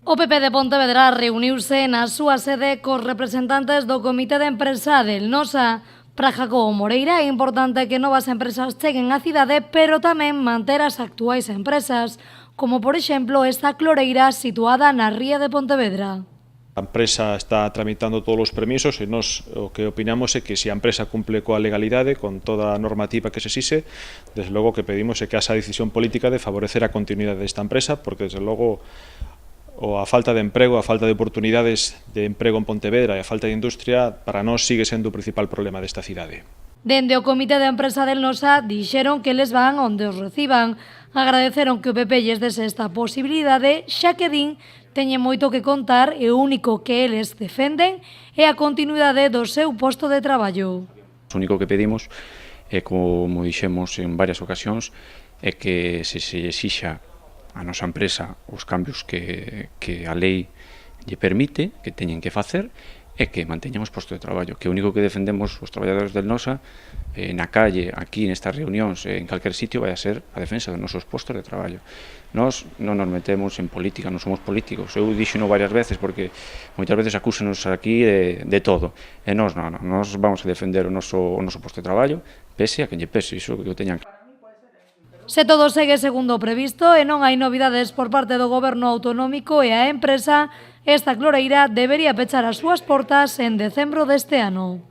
O PP de Pontevedra reuniuse na súa sede cos representantes do Comité de Empresa del Nosa. Para Jacobo Moreira é importante que novas empresas cheguen á cidade, pero tamén manter as actuais empresas, como por exemplo esta cloreira situada na ría de Pontevedra. A empresa está tramitando todos os permisos e nós o que opinamos é que se a empresa cumple coa legalidade, con toda a normativa que se exixe, desde logo que pedimos é que esa decisión política de favorecer a continuidade desta empresa, porque desde logo a falta de emprego, a falta de oportunidades de emprego en Pontevedra e a falta de industria para nós sigue sendo o principal problema desta cidade. Dende o Comité de Empresa del Nosa dixeron que les van onde os reciban. Agradeceron que o PP lles dese esta posibilidade, xa que din teñen moito que contar e o único que eles defenden é a continuidade do seu posto de traballo. O único que pedimos é, como dixemos en varias ocasións, é que se exixa a nosa empresa os cambios que a lei lle permite, que teñen que facer, é que manteñamos posto de traballo, que o único que defendemos os traballadores del Nosa na calle, aquí nestas reunións, en calquer sitio, vai a ser a defensa dos nosos postos de traballo. Nós non nos metemos en política, non somos políticos. Eu dixeno varias veces, porque moitas veces acúsenos aquí de todo. E nós non, nós vamos a defender o noso posto de traballo, pese a que lle pese, iso que o teñan. Se todo segue segundo o previsto e non hai novidades por parte do Goberno autonómico e a empresa, esta cloreira debería pechar as súas portas en decembro deste ano.